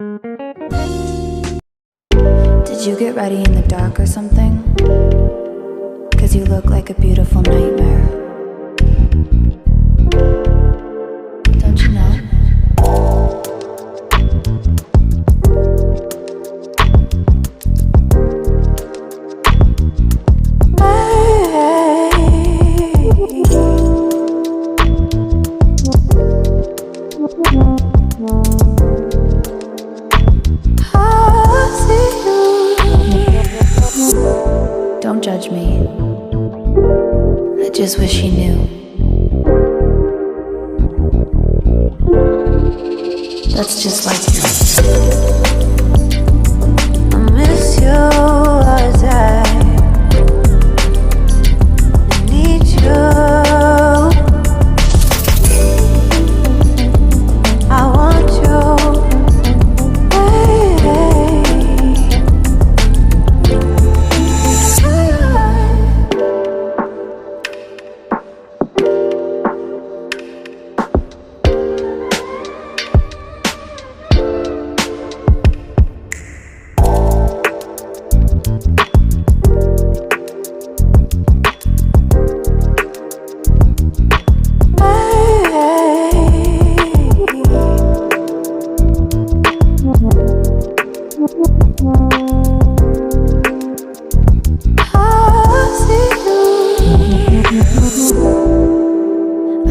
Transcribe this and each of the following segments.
Did you get ready in the dark or something? 'Cause you look like a beautiful nightmare. Don't you know? Don't judge me. I just wish he knew. That's just like you. I miss you as I need you. I want you.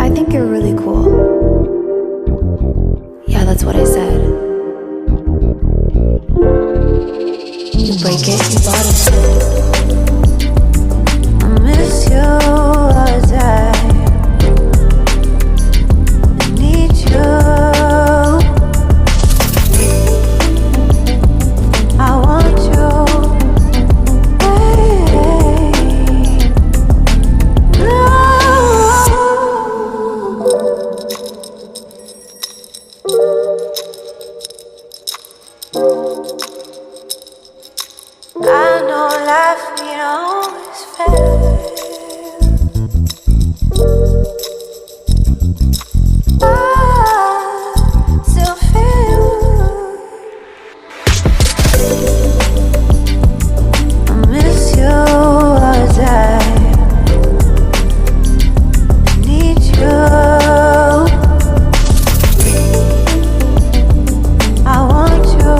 I think you're really cool. Yeah, that's what I said. You break it, you bought it. I miss you as I need you. I want you. I know life ain't always fair. I still feel I miss you as I need you. I want you.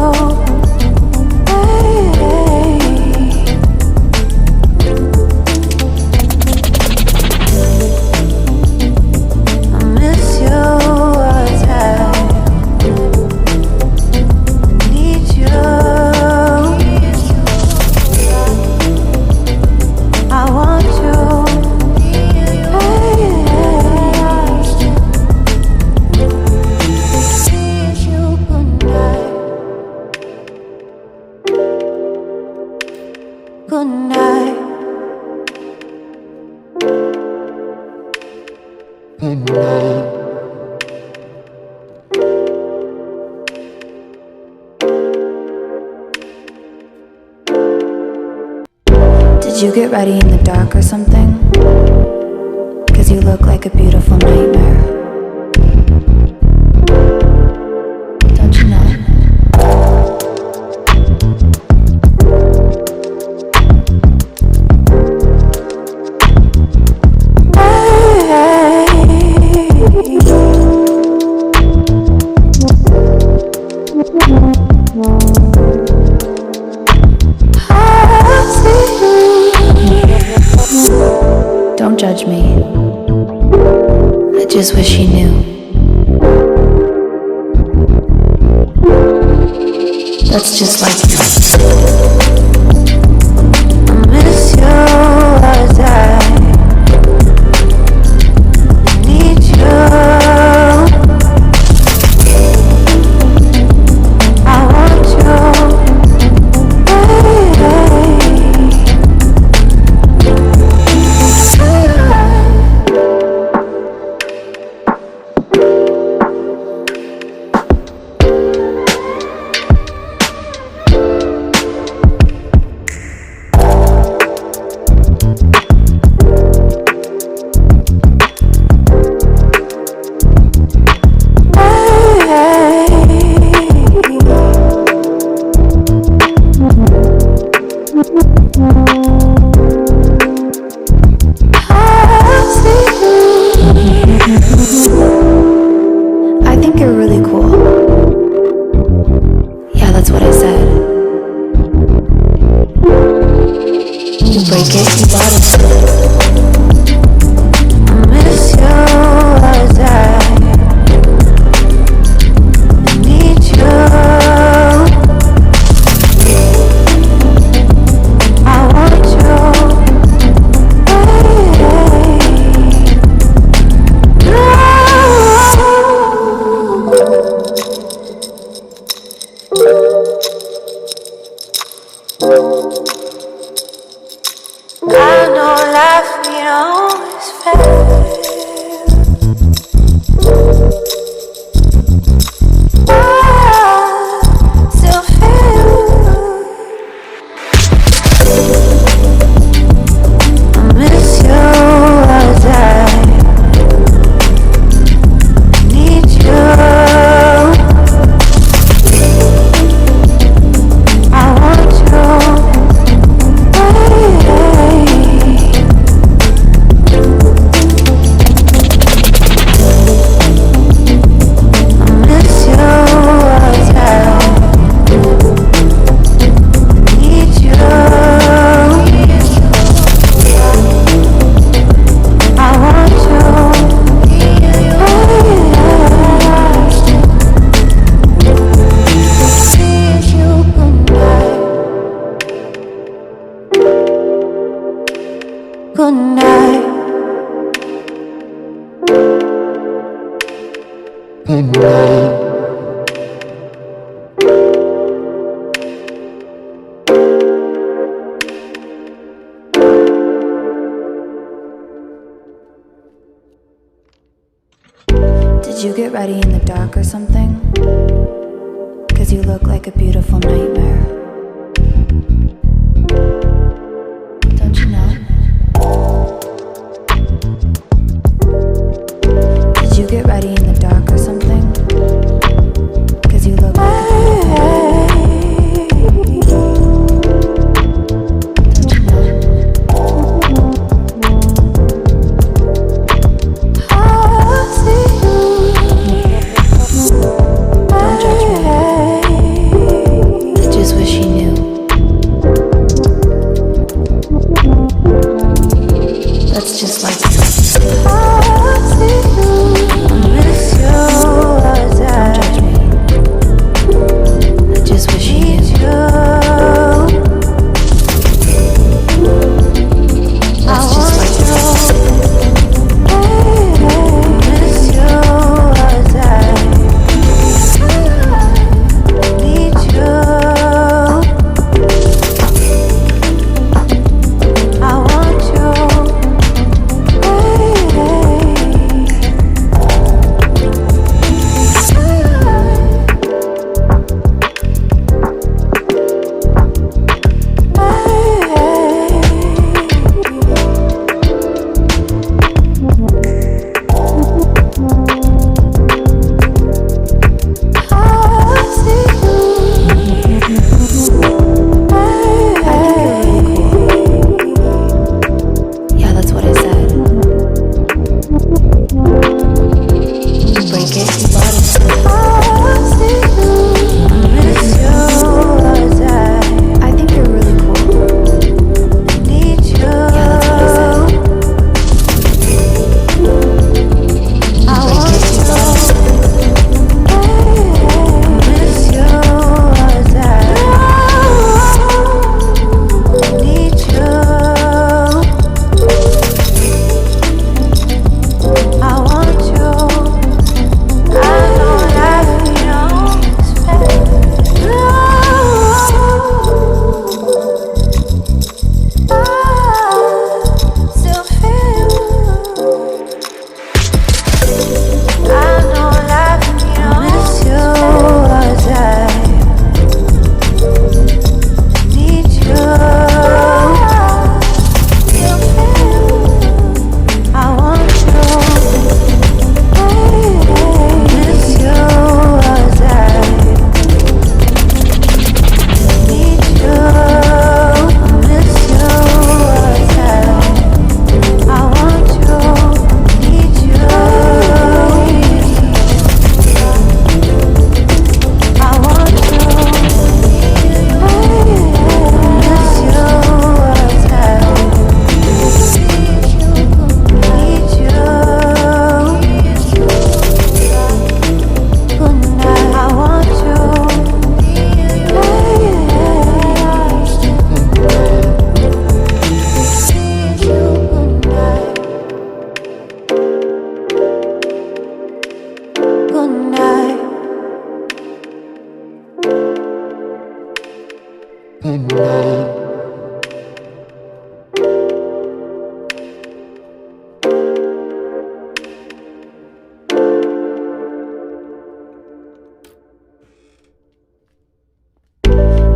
Good night. Good night. Did you get ready in the dark or something? 'Cause you look like a beautiful nightmare. Don't you know? Don't judge me. I just wish he knew. That's just like you. I miss you as I need you. I want you. get ready in the dark or something? 'Cause you look like a beautiful nightmare. Don't you know? Did you get ready in the dark or something? 'Cause you look like a beautiful nightmare. Don't you know? Don't judge me. I just wish you knew. That's just like you. Don't judge me. I just wish you knew. That's just like you.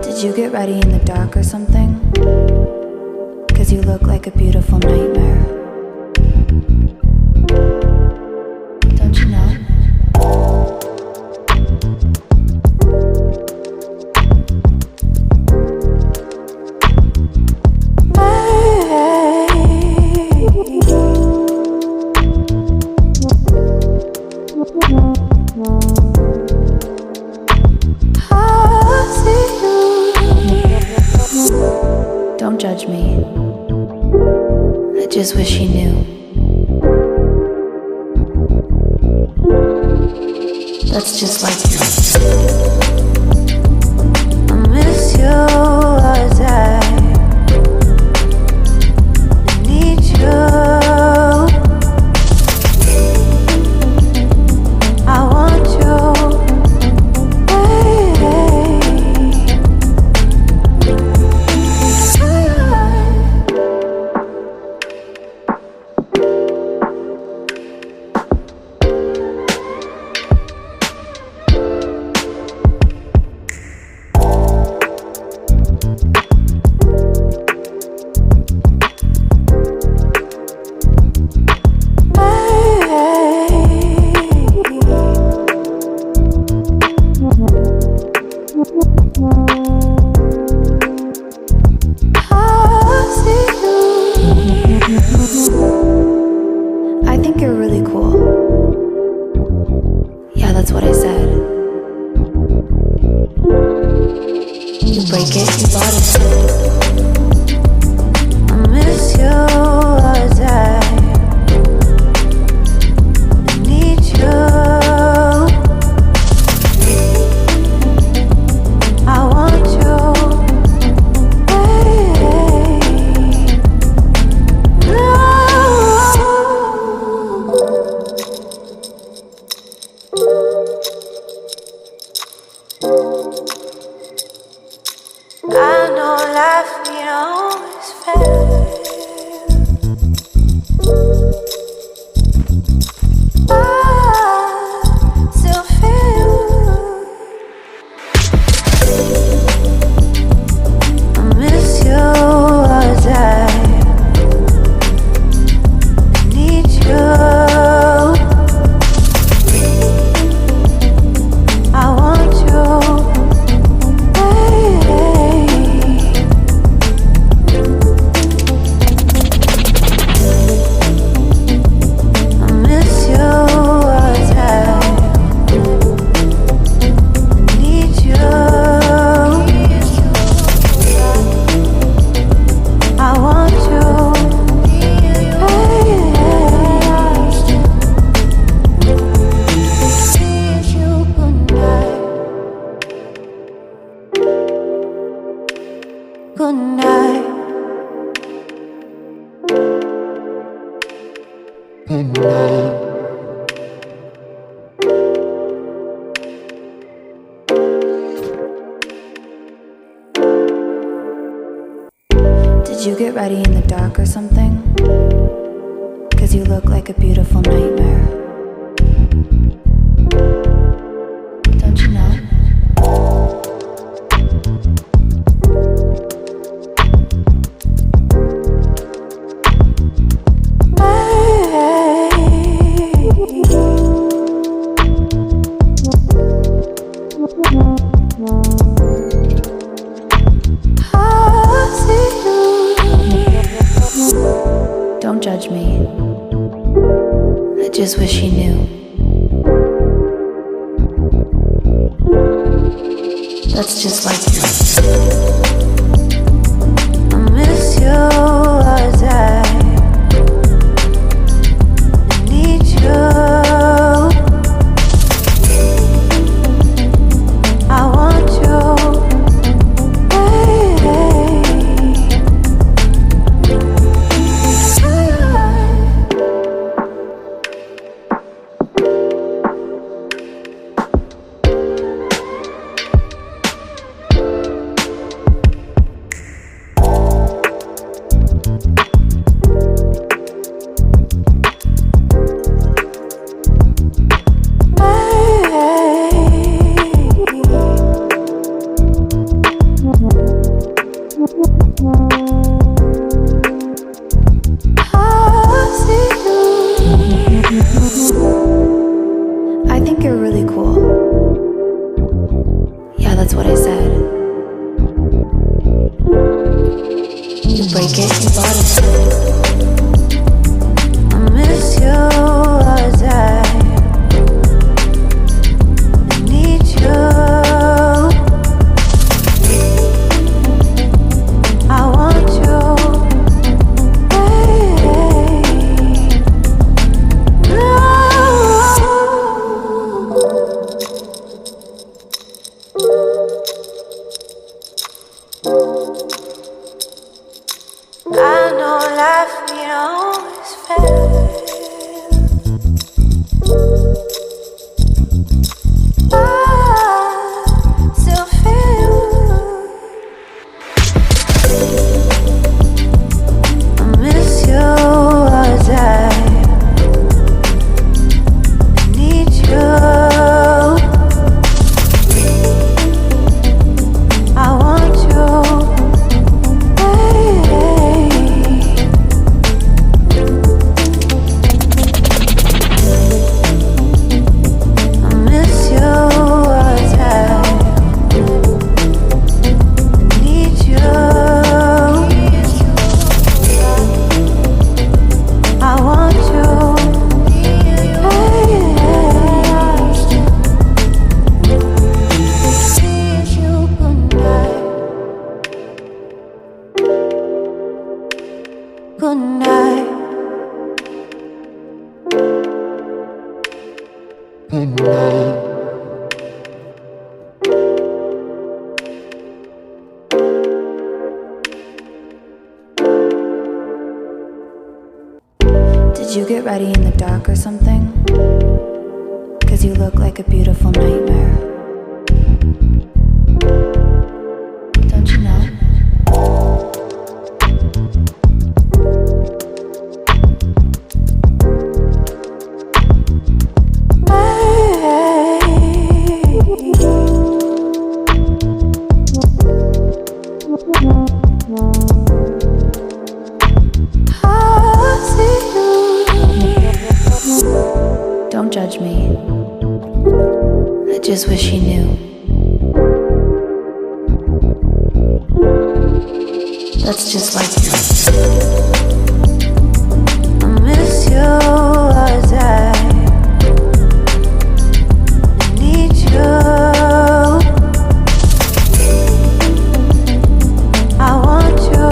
Did you get ready in the dark or something? 'Cause you look like a beautiful nightmare. Don't you know? Don't judge me. I just wish you knew. That's just like you. I miss you as I need you. I want you. You break it, you bought it. I miss you all the time. I need you. I want you. I know life ain't always fair. I still feel I miss you all the time. I need you. I want you. Good night. Good night. Did you get ready in the dark or something? 'Cause you look like a beautiful nightmare. Don't you know? Don't judge me. I just wish he knew. That's just like you. I miss you all the time. I need you. I want you. I think you're really cool. Yeah, that's what I said. You break it, you bought it. I miss you all the time. I need you. I want you. I know life ain't always fair. I still feel I miss you all the time. I need you. I want you. Did you get ready in the dark or something? 'Cause you look like a beautiful nightmare. Don't you know? Don't judge me. I just wish he knew. That's just like you. I miss you all the time. I need you. I want you.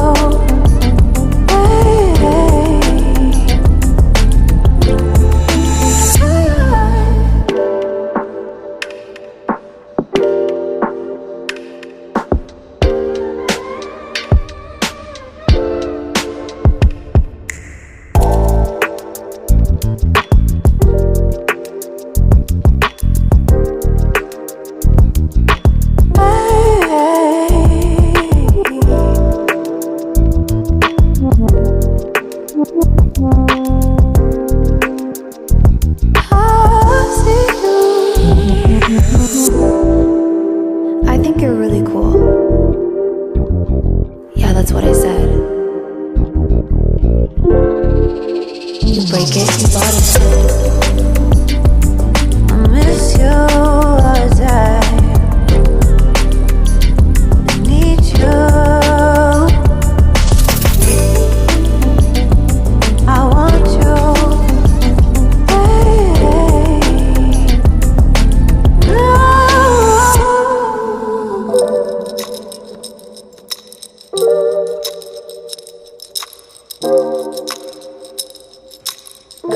I think you're really cool. Yeah, that's what I said. You break it, you bought it. I miss you all the time. I need you. I want you.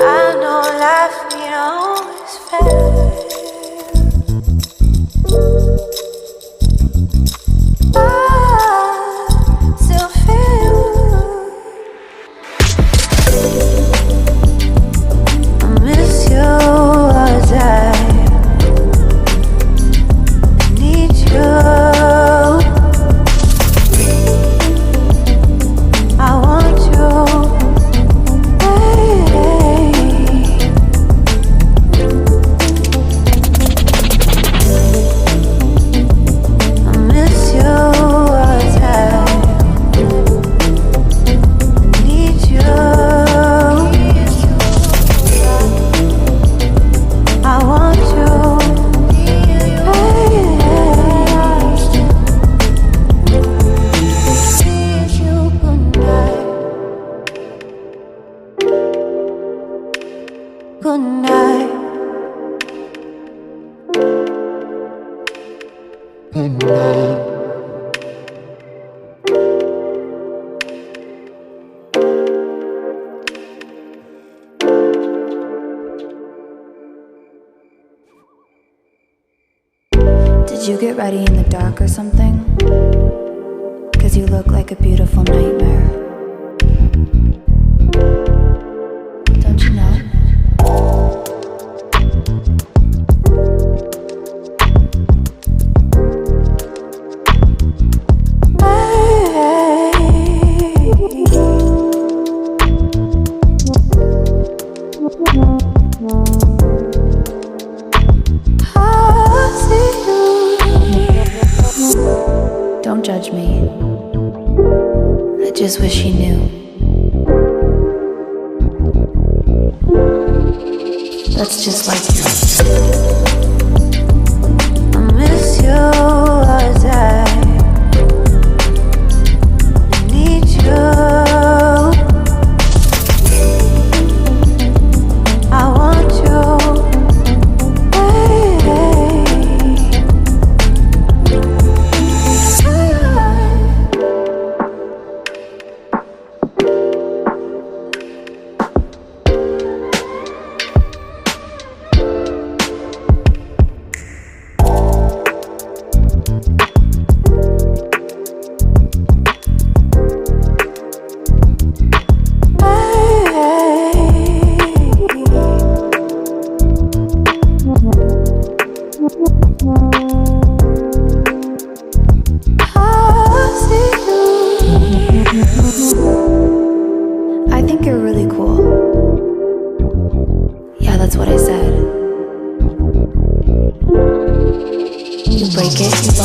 I know life ain't always fair. I still feel I miss you all the time. I need you. I want you. Good night. Good night. Did you get ready in the dark or something? 'Cause you look like a beautiful nightmare. Don't you know? Don't judge me. I just wish he knew. That's just like you. I miss you all the time. I need you. I want you.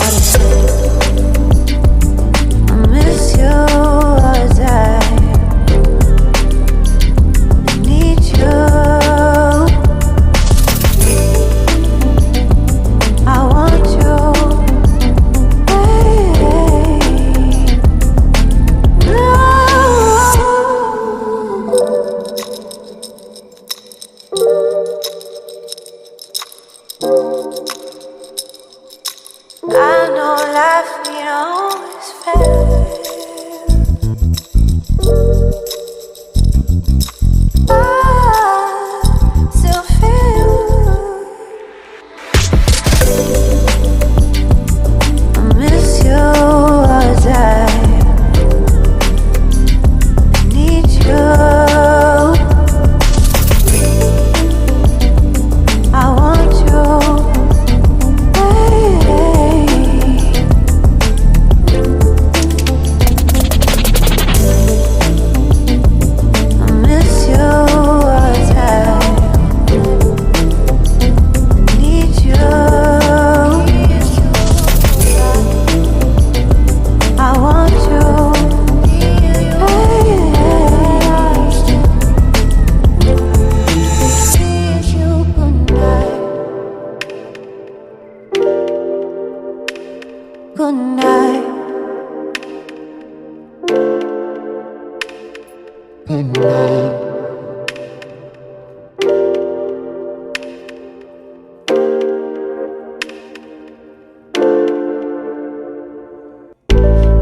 I miss you all the time. I need you. I want you. I know life ain't always fair. I still feel I miss you all the time. I need you. I want you. Good night. Good night.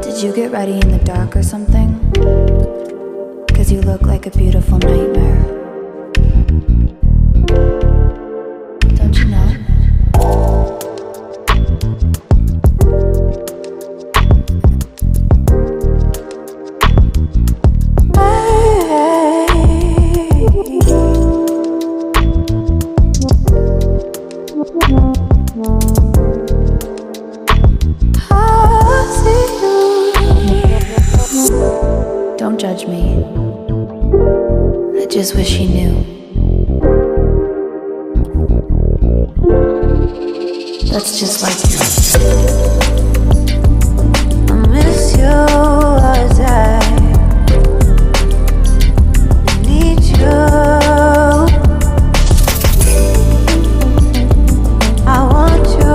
Did you get ready in the dark or something? 'Cause you look like a beautiful nightmare. Don't you know? Don't judge me. I just wish he knew. That's just like you. I miss you all the time. I need you. I want you.